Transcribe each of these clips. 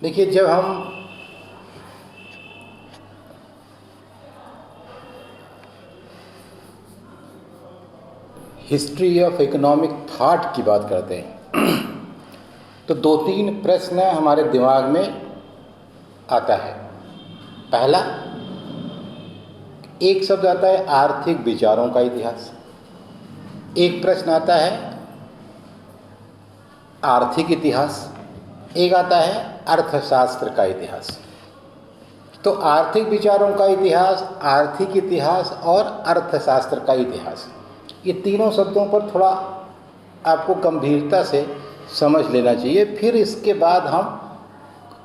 देखिए, जब हम हिस्ट्री ऑफ इकोनॉमिक थॉट की बात करते हैं तो दो तीन प्रश्न हमारे दिमाग में आता है। पहला, एक शब्द आता है आर्थिक विचारों का इतिहास। एक प्रश्न आता है आर्थिक इतिहास, एक आता है अर्थशास्त्र का इतिहास। तो आर्थिक विचारों का इतिहास, आर्थिक इतिहास और अर्थशास्त्र का इतिहास, ये तीनों शब्दों पर थोड़ा आपको गंभीरता से समझ लेना चाहिए। फिर इसके बाद हम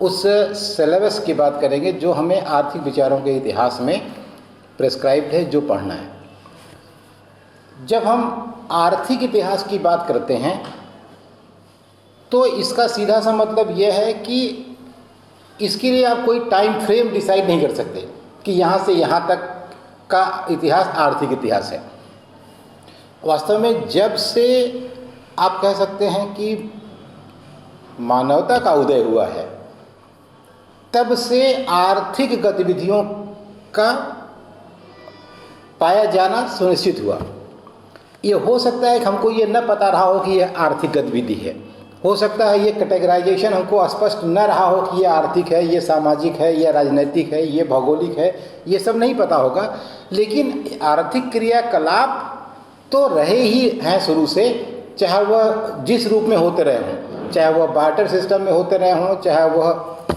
उस सिलेबस की बात करेंगे जो हमें आर्थिक विचारों के इतिहास में प्रेस्क्राइब्ड है, जो पढ़ना है। जब हम आर्थिक इतिहास की बात करते हैं तो इसका सीधा सा मतलब यह है कि इसके लिए आप कोई टाइम फ्रेम डिसाइड नहीं कर सकते कि यहाँ से यहाँ तक का इतिहास आर्थिक इतिहास है। वास्तव में जब से आप कह सकते हैं कि मानवता का उदय हुआ है, तब से आर्थिक गतिविधियों का पाया जाना सुनिश्चित हुआ। ये हो सकता है कि हमको ये न पता रहा हो कि यह आर्थिक गतिविधि है, हो सकता है ये कैटेगराइजेशन हमको स्पष्ट न रहा हो कि ये आर्थिक है, ये सामाजिक है, ये राजनैतिक है, ये भौगोलिक है, ये सब नहीं पता होगा। लेकिन आर्थिक क्रियाकलाप तो रहे ही हैं शुरू से, चाहे वह जिस रूप में होते रहे हों, चाहे वह बार्टर सिस्टम में होते रहे हों, चाहे वह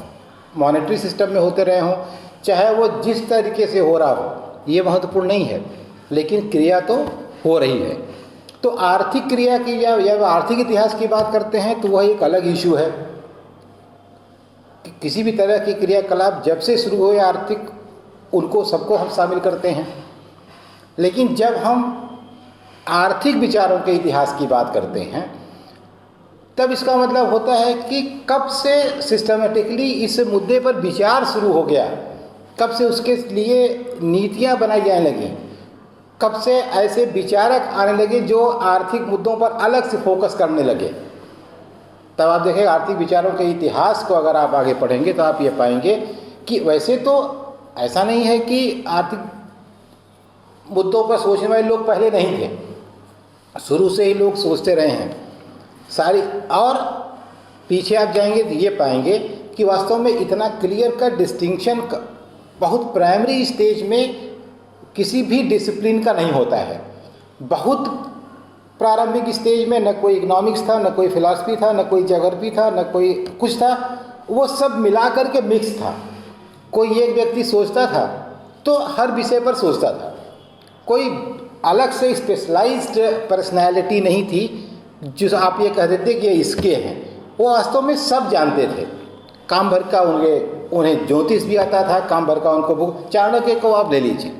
मॉनेटरी सिस्टम में होते रहे हों, चाहे वह जिस तरीके से हो रहा हो, ये महत्वपूर्ण नहीं है, लेकिन क्रिया तो हो रही है। तो आर्थिक क्रिया की या आर्थिक इतिहास की बात करते हैं तो वह एक अलग इशू है कि किसी भी तरह की क्रियाकलाप जब से शुरू हुए आर्थिक, उनको सबको हम शामिल करते हैं। लेकिन जब हम आर्थिक विचारों के इतिहास की बात करते हैं तब इसका मतलब होता है कि कब से सिस्टमेटिकली इस मुद्दे पर विचार शुरू हो गया, कब से उसके लिए नीतियां बनाई जाने लगी, कब से ऐसे विचारक आने लगे जो आर्थिक मुद्दों पर अलग से फोकस करने लगे। तब आप देखें आर्थिक विचारों के इतिहास को अगर आप आगे पढ़ेंगे तो आप ये पाएंगे कि वैसे तो ऐसा नहीं है कि आर्थिक मुद्दों पर सोचने वाले लोग पहले नहीं थे, शुरू से ही लोग सोचते रहे हैं सारी। और पीछे आप जाएंगे तो ये पाएंगे कि वास्तव में इतना क्लियर का डिस्टिंक्शन बहुत प्राइमरी स्टेज में किसी भी डिसिप्लिन का नहीं होता है। बहुत प्रारंभिक स्टेज में न कोई इकोनॉमिक्स था, न कोई फिलॉसफी था, न कोई ज्योग्राफी था, न कोई कुछ था, वो सब मिला करके मिक्स था। कोई एक व्यक्ति सोचता था तो हर विषय पर सोचता था, कोई अलग से स्पेशलाइज्ड पर्सनैलिटी नहीं थी जो आप ये कह देते कि ये इसके हैं। वो वास्तव में सब जानते थे, काम भर का उन्हें ज्योतिष भी आता था, काम भर का उनको चाणक्य को आप ले लीजिए,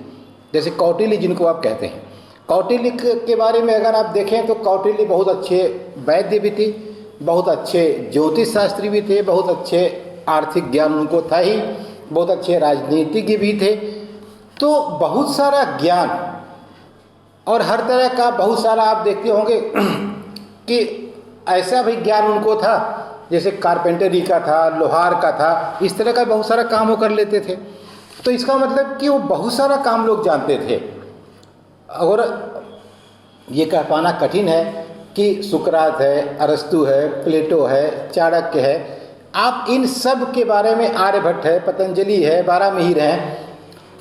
जैसे कौटिल्य जिनको आप कहते हैं। कौटिल्य के बारे में अगर आप देखें तो कौटिल्य बहुत अच्छे वैद्य भी थे, बहुत अच्छे ज्योतिष शास्त्री भी थे, बहुत अच्छे आर्थिक ज्ञान उनको था ही, बहुत अच्छे राजनीतिज्ञ भी थे। तो बहुत सारा ज्ञान और हर तरह का बहुत सारा आप देखते होंगे कि ऐसा भी ज्ञान उनको था जैसे कारपेंटरी का था, लोहार का था, इस तरह का बहुत सारा काम वो कर लेते थे। तो इसका मतलब कि वो बहुत सारा काम लोग जानते थे। और ये कह पाना कठिन है कि सुकरात है, अरस्तु है, प्लेटो है, चाणक्य है, आप इन सब के बारे में, आर्यभट्ट है, पतंजलि है, बारामीर हैं,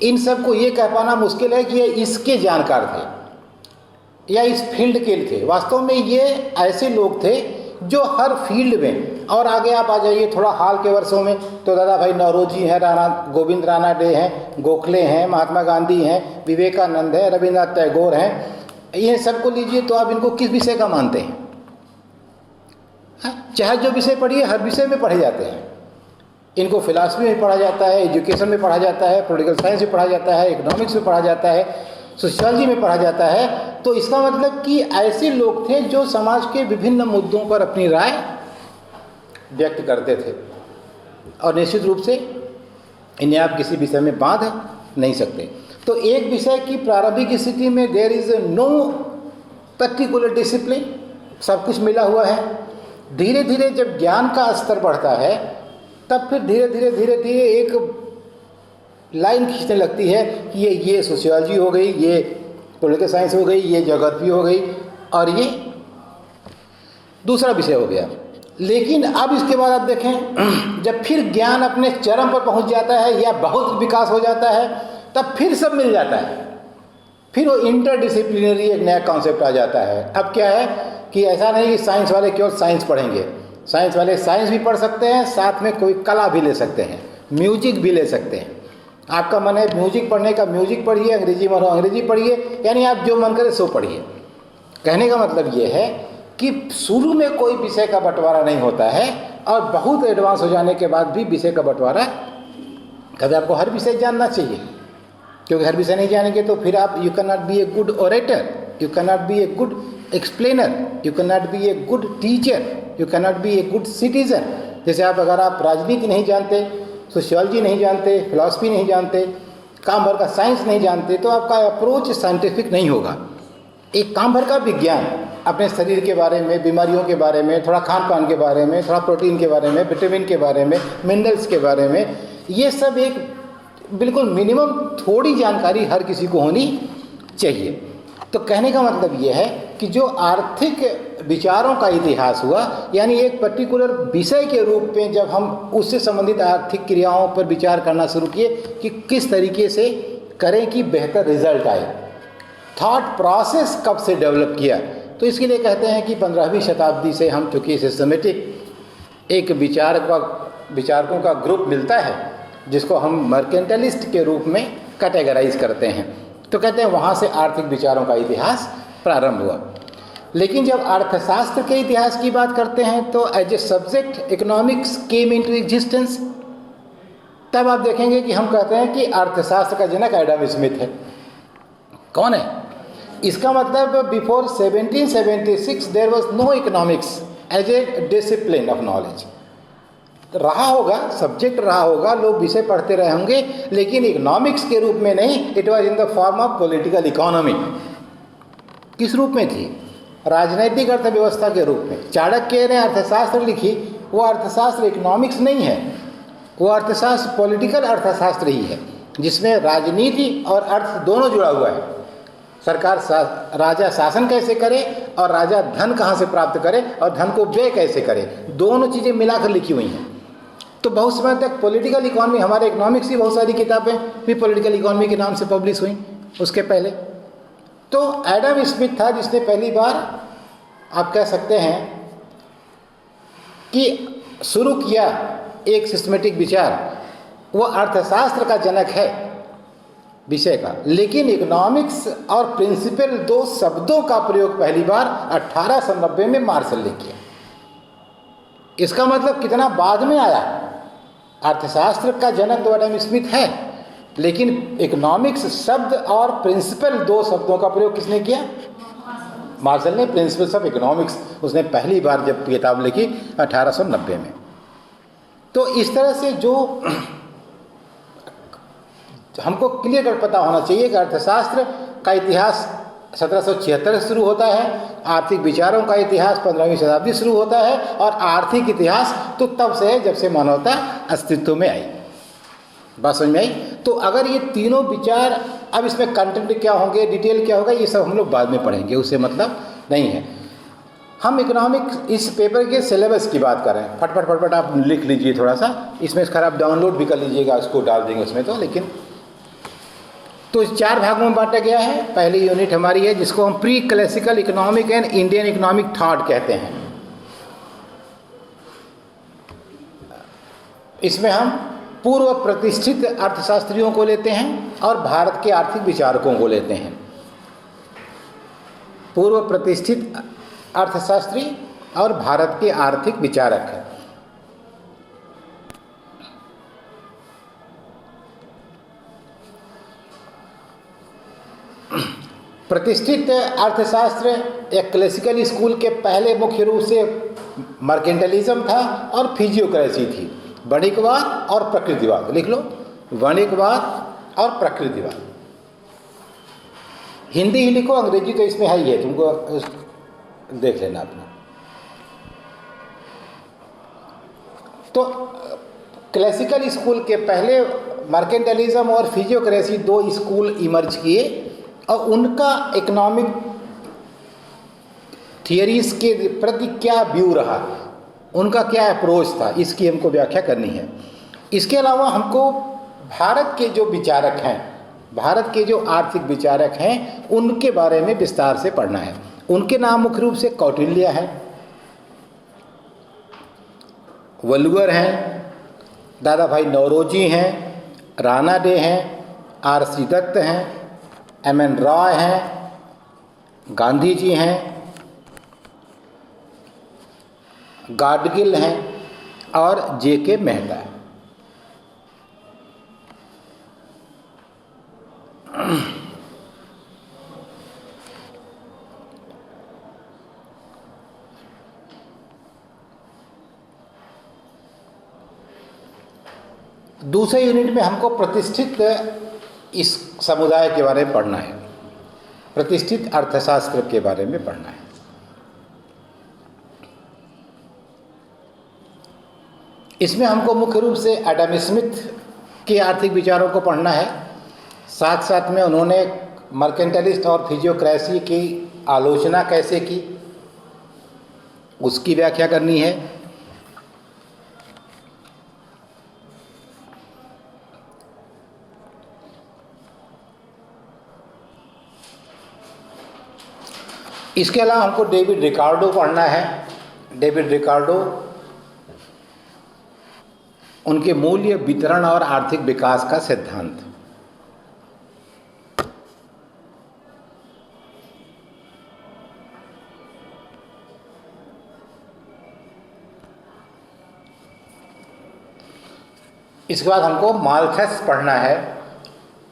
इन सब को ये कह पाना मुश्किल है कि ये इसके जानकार थे या इस फील्ड के थे। वास्तव में ये ऐसे लोग थे जो हर फील्ड में, और आगे आप आ जाइए थोड़ा हाल के वर्षों में तो दादा भाई नौरोजी हैं, गोविंद राणा डे हैं, गोखले हैं, महात्मा गांधी हैं, विवेकानंद हैं, रविन्द्रनाथ टैगोर हैं, ये सबको लीजिए तो आप इनको किस विषय का मानते हैं? चाहे जो विषय पढ़िए, हर विषय में पढ़े जाते हैं। इनको फिलॉसफी में पढ़ा जाता है, एजुकेशन में पढ़ा जाता है, पॉलिटिकल साइंस में पढ़ा जाता है, इकोनॉमिक्स में पढ़ा जाता है, सोशियोलॉजी में पढ़ा जाता है। तो इसका मतलब कि ऐसे लोग थे जो समाज के विभिन्न मुद्दों पर अपनी राय व्यक्त करते थे, और निश्चित रूप से इन्हें आप किसी विषय में बांध नहीं सकते। तो एक विषय की प्रारंभिक स्थिति में there is no particular discipline, सब कुछ मिला हुआ है। धीरे धीरे जब ज्ञान का स्तर बढ़ता है तब फिर धीरे धीरे धीरे धीरे एक लाइन खींचने लगती है कि ये सोशियोलॉजी हो गई, ये पॉलिटिकल साइंस हो गई, ये ज्योग्राफी हो गई और ये दूसरा विषय हो गया। लेकिन अब इसके बाद आप देखें, जब फिर ज्ञान अपने चरम पर पहुंच जाता है या बहुत विकास हो जाता है, तब फिर सब मिल जाता है, फिर वो इंटरडिसिप्लिनरी एक नया कॉन्सेप्ट आ जाता है। अब क्या है कि ऐसा नहीं कि साइंस वाले केवल साइंस पढ़ेंगे, साइंस वाले साइंस भी पढ़ सकते हैं, साथ में कोई कला भी ले सकते हैं, म्यूजिक भी ले सकते हैं। आपका मन है म्यूजिक पढ़ने का, म्यूजिक पढ़िए, अंग्रेजी में अंग्रेजी पढ़िए, यानी आप जो मन करे सो पढ़िए। कहने का मतलब ये है कि शुरू में कोई विषय का बंटवारा नहीं होता है और बहुत एडवांस हो जाने के बाद भी विषय का बंटवारा, कभी आपको हर विषय जानना चाहिए, क्योंकि हर विषय नहीं जानेंगे तो फिर आप you can not be a good orator, you can not be a good explainer, you can not be a good teacher, you can not be a good citizen. जैसे अगर आप राजनीति नहीं जानते, सोशियोलॉजी नहीं जानते, फिलॉसफी नहीं जानते, काम भर का साइंस नहीं जानते, तो आपका अप्रोच साइंटिफिक नहीं होगा। एक काम भर का विज्ञान अपने शरीर के बारे में, बीमारियों के बारे में, थोड़ा खान पान के बारे में, थोड़ा प्रोटीन के बारे में, विटामिन के बारे में, मिनरल्स के बारे में, ये सब एक बिल्कुल मिनिमम थोड़ी जानकारी हर किसी को होनी चाहिए। तो कहने का मतलब ये है कि जो आर्थिक विचारों का इतिहास हुआ, यानी एक पर्टिकुलर विषय के रूप में जब हम उससे संबंधित आर्थिक क्रियाओं पर विचार करना शुरू किए कि किस तरीके से करें कि बेहतर रिजल्ट आए, थॉट प्रोसेस कब से डेवलप किया, तो इसके लिए कहते हैं कि 15वीं शताब्दी से हम चूँकि सिस्टमेटिक एक विचारकों का ग्रुप मिलता है जिसको हम मर्केंटलिस्ट के रूप में कैटेगराइज करते हैं, तो कहते हैं वहाँ से आर्थिक विचारों का इतिहास प्रारंभ हुआ। लेकिन जब अर्थशास्त्र के इतिहास की बात करते हैं तो as a subject economics came into existence, तब आप देखेंगे कि हम कहते हैं कि अर्थशास्त्र का जनक एडम स्मिथ है। कौन है? इसका मतलब before 1776 there was no economics as a discipline of knowledge. रहा होगा, सब्जेक्ट रहा होगा, लोग विषय पढ़ते रहे होंगे, लेकिन इकोनॉमिक्स के रूप में नहीं, it was in the form of political economy. किस रूप में थी? राजनैतिक अर्थव्यवस्था के रूप में। चाणक्य ने अर्थशास्त्र लिखी, वो अर्थशास्त्र इकोनॉमिक्स नहीं है, वो अर्थशास्त्र पॉलिटिकल अर्थशास्त्र ही है, जिसमें राजनीति और अर्थ दोनों जुड़ा हुआ है। सरकार राजा शासन कैसे करे और राजा धन कहाँ से प्राप्त करे और धन को व्यय कैसे करे, दोनों चीज़ें मिलाकर लिखी हुई हैं। तो बहुत समय तक पॉलिटिकल इकोनॉमी, हमारे इकोनॉमिक्स की बहुत सारी किताबें भी पॉलिटिकल इकोनॉमी के नाम से पब्लिश हुई। उसके पहले तो एडम स्मिथ था जिसने पहली बार, आप कह सकते हैं कि शुरू किया एक सिस्टमेटिक विचार। वो अर्थशास्त्र का जनक है विषय का, लेकिन इकोनॉमिक्स और प्रिंसिपल दो शब्दों का प्रयोग पहली बार 1890 में मार्शल ने किया। इसका मतलब कितना बाद में आया। अर्थशास्त्र का जनक तो एडम स्मिथ है, लेकिन इकोनॉमिक्स शब्द और प्रिंसिपल दो शब्दों का प्रयोग किसने किया? मार्शल ने। प्रिंसिपल्स ऑफ इकोनॉमिक्स उसने पहली बार जब किताब लिखी 1890 में। तो इस तरह से जो हमको क्लियर कर पता होना चाहिए कि अर्थशास्त्र का इतिहास 1776 से शुरू होता है, आर्थिक विचारों का इतिहास 15वीं शताब्दी शुरू होता है, और आर्थिक इतिहास तो तब से है जब से मानवता अस्तित्व में आई। बात समझ में आई? तो अगर ये तीनों विचार, अब इसमें कंटेंट क्या होंगे, डिटेल क्या होगा, ये सब हम लोग बाद में पढ़ेंगे, उससे मतलब नहीं है। हम इकोनॉमिक्स इस पेपर के सिलेबस की बात कर रहे हैं। फटफट आप लिख लीजिए थोड़ा सा, इसमें खराब डाउनलोड भी कर लीजिएगा, उसको डाल देंगे उसमें तो। लेकिन तो इस 4 भागों में बांटा गया है। पहली यूनिट हमारी है जिसको हम pre classical economic and Indian economic thought कहते हैं। इसमें हम पूर्व प्रतिष्ठित अर्थशास्त्रियों को लेते हैं और भारत के आर्थिक विचारकों को लेते हैं। पूर्व प्रतिष्ठित अर्थशास्त्री और भारत के आर्थिक विचारक हैं। प्रतिष्ठित अर्थशास्त्र या क्लासिकल स्कूल के पहले मुख्य रूप से मर्केंटलिज्म था और फिजियोक्रेसी थी, वाणिज्यवाद और प्रकृतिवाद। लिख लो, वाणिज्यवाद और प्रकृतिवाद। हिंदी ही लिखो, अंग्रेजी तो इसमें है ही है, तुमको देख लेना अपना। तो क्लासिकल स्कूल के पहले मर्केंटलिज्म और फिजियोक्रेसी दो स्कूल इमर्ज किए और उनका इकोनॉमिक थियरीज के प्रति क्या व्यू रहा, उनका क्या अप्रोच था, इसकी हमको व्याख्या करनी है। इसके अलावा हमको भारत के जो विचारक हैं, भारत के जो आर्थिक विचारक हैं, उनके बारे में विस्तार से पढ़ना है। उनके नाम मुख्य रूप से कौटिल्य है, वल्लुअर हैं, दादा भाई नौरोजी हैं, राणा डे हैं, आर.सी. दत्त हैं, एम.एन. रॉय हैं, गांधी जी हैं, गाडगिल हैं और जे.के. मेहता है। दूसरे यूनिट में हमको प्रतिष्ठित इस समुदाय के बारे में पढ़ना है, प्रतिष्ठित अर्थशास्त्र के बारे में पढ़ना है। इसमें हमको मुख्य रूप से एडम स्मिथ के आर्थिक विचारों को पढ़ना है, साथ साथ में उन्होंने मर्केंटलिस्ट और फिजियोक्रेसी की आलोचना कैसे की, उसकी व्याख्या करनी है। इसके अलावा हमको डेविड रिकार्डो पढ़ना है। डेविड रिकार्डो, उनके मूल्य, वितरण और आर्थिक विकास का सिद्धांत। इसके बाद हमको माल्थस पढ़ना है,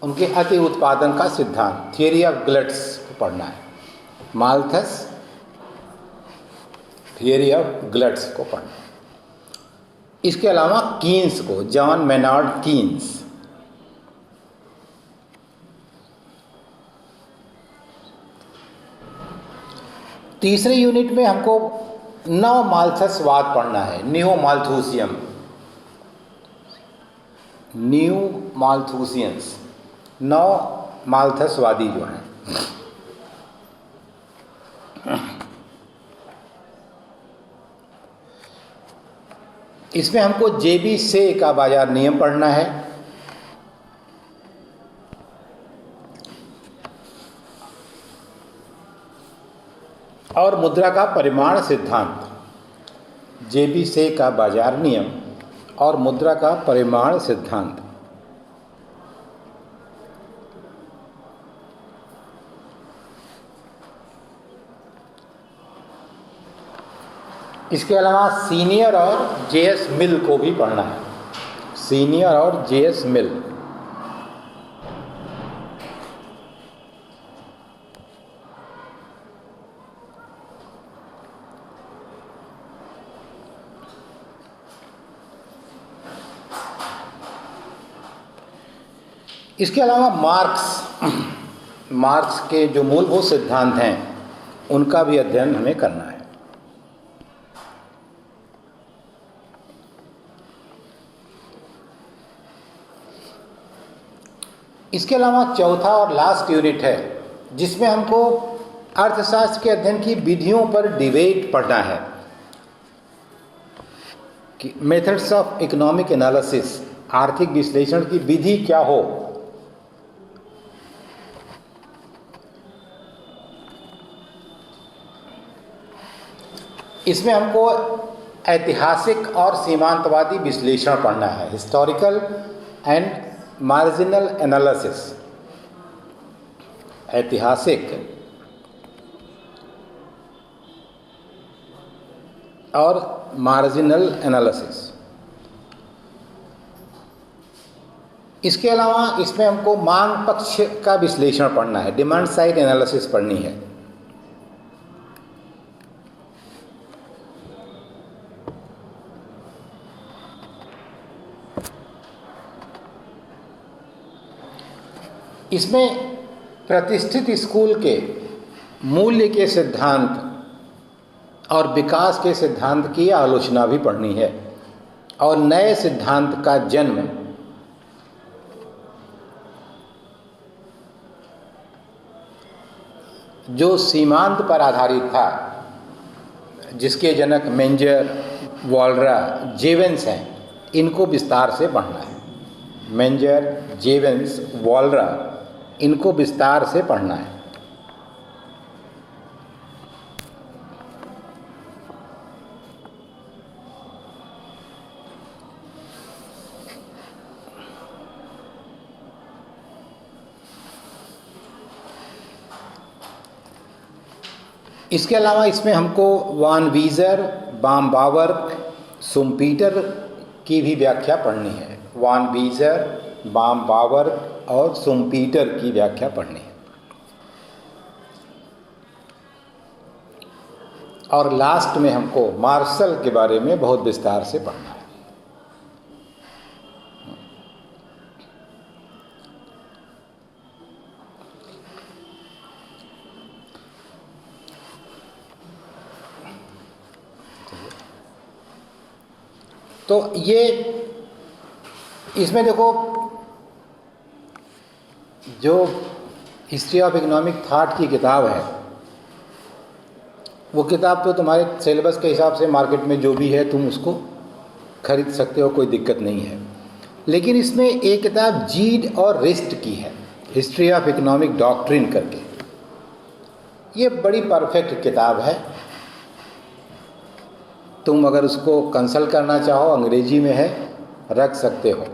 उनके अति उत्पादन का सिद्धांत, थियरी ऑफ ग्लट्स को पढ़ना है। माल्थस थियरी ऑफ ग्लट्स को पढ़ना है। इसके अलावा कीन्स को, जॉन मेनार्ड कीन्स, तीसरे यूनिट में हमको नव माल्थसवाद पढ़ना है, न्यू माल्थूसियम, न्यू माल्थूसियंस, नव माल्थसवादी जो हैं। इसमें हमको जे.बी. से का बाजार नियम पढ़ना है। और मुद्रा का परिमाण सिद्धांत, जे.बी. से का बाजार नियम और मुद्रा का परिमाण सिद्धांत। इसके अलावा सीनियर और जे.एस. मिल को भी पढ़ना है, सीनियर और जे.एस. मिल। इसके अलावा मार्क्स के जो मूलभूत सिद्धांत हैं उनका भी अध्ययन हमें करना है। इसके अलावा चौथा और लास्ट यूनिट है जिसमें हमको अर्थशास्त्र के अध्ययन की विधियों पर डिबेट पढ़ना है कि मेथड्स ऑफ इकोनॉमिक एनालिसिस, आर्थिक विश्लेषण की विधि क्या हो। इसमें हमको ऐतिहासिक और सीमांतवादी विश्लेषण पढ़ना है, हिस्टोरिकल एंड मार्जिनल एनालिसिस, ऐतिहासिक और मार्जिनल एनालिसिस। इसके अलावा इसमें हमको मांग पक्ष का विश्लेषण पढ़ना है, डिमांड साइड एनालिसिस पढ़नी है। इसमें प्रतिष्ठित स्कूल के मूल्य के सिद्धांत और विकास के सिद्धांत की आलोचना भी पढ़नी है। और नए सिद्धांत का जन्म जो सीमांत पर आधारित था, जिसके जनक मेंजर, वॉलरा, जेवेंस हैं, इनको विस्तार से पढ़ना है। मेंजर, जेवेंस, वॉलरा, इनको विस्तार से पढ़ना है। इसके अलावा इसमें हमको वान वीज़र, बामबावर्क, शुम्पीटर की भी व्याख्या पढ़नी है। वान वीज़र, बामबावर्क और शुम्पीटर की व्याख्या पढ़नी है। और लास्ट में हमको मार्शल के बारे में बहुत विस्तार से पढ़ना है। तो ये इसमें देखो, जो हिस्ट्री ऑफ इकोनॉमिक थॉट की किताब है, वो किताब तो तुम्हारे सिलेबस के हिसाब से मार्केट में जो भी है तुम उसको खरीद सकते हो, कोई दिक्कत नहीं है। लेकिन इसमें एक किताब जीड और रिस्ट की है, हिस्ट्री ऑफ इकोनॉमिक डॉक्ट्रिन करके। ये बड़ी परफेक्ट किताब है। तुम अगर उसको कंसल्ट करना चाहो, अंग्रेजी में है, रख सकते हो।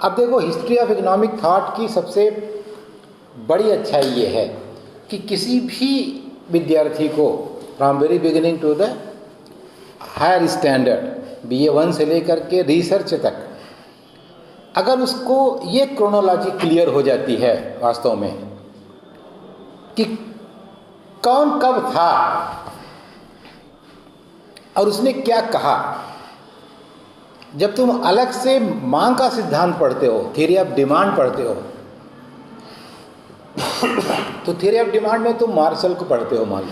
अब देखो, हिस्ट्री ऑफ इकोनॉमिक थॉट की सबसे बड़ी अच्छाई ये है कि किसी भी विद्यार्थी को from very beginning to the higher standard, BA1 से लेकर के रिसर्च तक, अगर उसको ये क्रोनोलॉजी क्लियर हो जाती है वास्तव में कि कौन कब था और उसने क्या कहा। जब तुम अलग से मांग का सिद्धांत पढ़ते हो, थ्योरी ऑफ डिमांड पढ़ते हो, तो थ्योरी ऑफ डिमांड में तुम मार्शल को पढ़ते हो मान लो।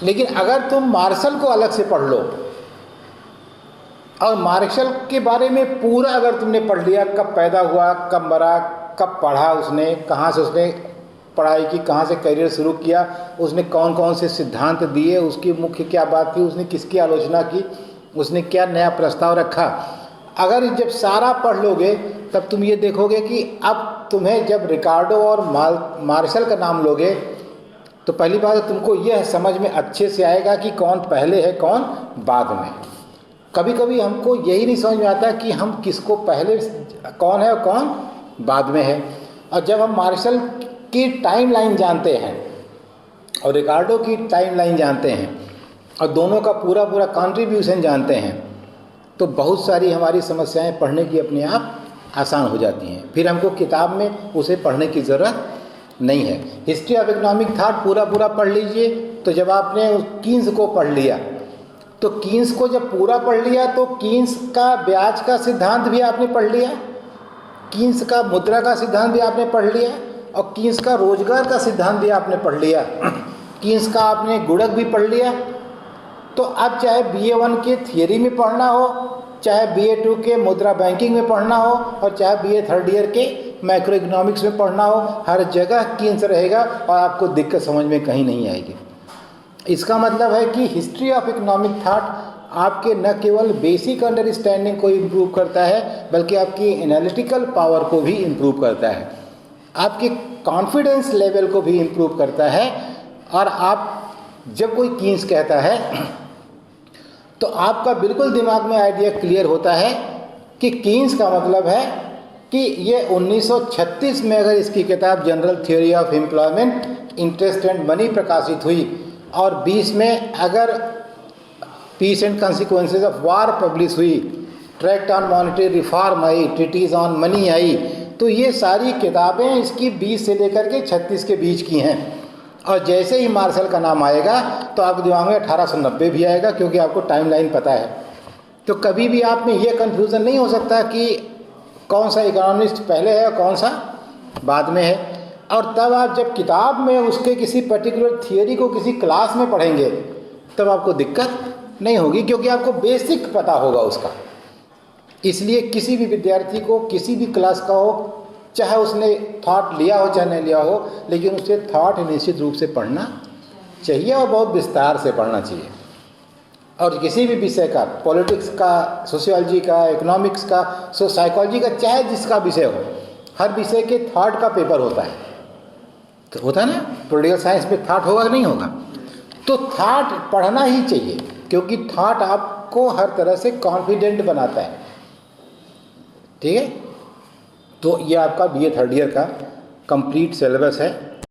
लेकिन अगर तुम मार्शल को अलग से पढ़ लो और मार्शल के बारे में पूरा अगर तुमने पढ़ लिया, कब पैदा हुआ, कब मरा, कब पढ़ा उसने, कहाँ से उसने पढ़ाई की, कहाँ से करियर शुरू किया, उसने कौन कौन से सिद्धांत दिए, उसकी मुख्य क्या बात थी, उसने किसकी आलोचना की, उसने क्या नया प्रस्ताव रखा, अगर जब सारा पढ़ लोगे तब तुम ये देखोगे कि अब तुम्हें जब रिकार्डो और मार्शल का नाम लोगे तो पहली बात तुमको यह समझ में अच्छे से आएगा कि कौन पहले है कौन बाद में। कभी कभी हमको यही नहीं समझ में आता कि हम किसको पहले, कौन है और कौन बाद में है। और जब हम मार्शल की टाइमलाइन जानते हैं और रिकार्डो की टाइमलाइन जानते हैं और दोनों का पूरा पूरा कंट्रीब्यूशन जानते हैं तो बहुत सारी हमारी समस्याएं पढ़ने की अपने आप आसान हो जाती हैं। फिर हमको किताब में उसे पढ़ने की ज़रूरत नहीं है। हिस्ट्री ऑफ इकोनॉमिक थॉट पूरा पूरा पढ़ लीजिए। तो जब आपने कीन्स को पढ़ लिया तो कीन्स को जब पूरा पढ़ लिया तो कीन्स का ब्याज का सिद्धांत भी आपने पढ़ लिया, कीन्स का मुद्रा का सिद्धांत भी आपने पढ़ लिया और कीन्स का रोजगार का सिद्धांत भी आपने पढ़ लिया, कीन्स का आपने गुणक भी पढ़ लिया। तो अब चाहे BA1 के थियरी में पढ़ना हो, चाहे BA2 के मुद्रा बैंकिंग में पढ़ना हो और चाहे BA थर्ड ईयर के मैक्रो इकोनॉमिक्स में पढ़ना हो, हर जगह कीन्स रहेगा और आपको दिक्कत समझ में कहीं नहीं आएगी। इसका मतलब है कि हिस्ट्री ऑफ इकोनॉमिक थॉट आपके न केवल बेसिक अंडरस्टैंडिंग को इम्प्रूव करता है बल्कि आपकी एनालिटिकल पावर को भी इम्प्रूव करता है, आपके कॉन्फिडेंस लेवल को भी इम्प्रूव करता है। और आप जब कोई कीन्स कहता है तो आपका बिल्कुल दिमाग में आइडिया क्लियर होता है कि कीन्स का मतलब है कि ये 1936 में अगर इसकी किताब general theory of employment, interest and money प्रकाशित हुई और 20 में अगर peace and consequences of war publish हुई, ट्रैक्ट ऑन मॉनेटरी रिफॉर्म आई, ट्रीटीज ऑन मनी आई, तो ये सारी किताबें इसकी 20 से लेकर के 36 के बीच की हैं। और जैसे ही मार्शल का नाम आएगा तो आपके दिमाग में 1890 भी आएगा क्योंकि आपको टाइमलाइन पता है। तो कभी भी आप में ये कन्फ्यूज़न नहीं हो सकता कि कौन सा इकोनॉमिस्ट पहले है और कौन सा बाद में है। और तब आप जब किताब में उसके किसी पर्टिकुलर थियरी को किसी क्लास में पढ़ेंगे तब आपको दिक्कत नहीं होगी, क्योंकि आपको बेसिक पता होगा उसका। इसलिए किसी भी विद्यार्थी को किसी भी क्लास का हो, चाहे उसने थॉट लिया हो चाहे नहीं लिया हो, लेकिन उसे थॉट निश्चित रूप से पढ़ना चाहिए और बहुत विस्तार से पढ़ना चाहिए। और किसी भी विषय का, पॉलिटिक्स का, सोशियोलॉजी का, इकोनॉमिक्स का, साइकोलॉजी का, चाहे जिसका विषय हो, हर विषय के थॉट का पेपर होता है। तो होता है ना, पॉलिटिकल साइंस में थॉट होगा कि नहीं होगा? तो थॉट पढ़ना ही चाहिए, क्योंकि थॉट आपको हर तरह से कॉन्फिडेंट बनाता है। ठीक है, तो ये आपका BA थर्ड ईयर का कंप्लीट सिलेबस है।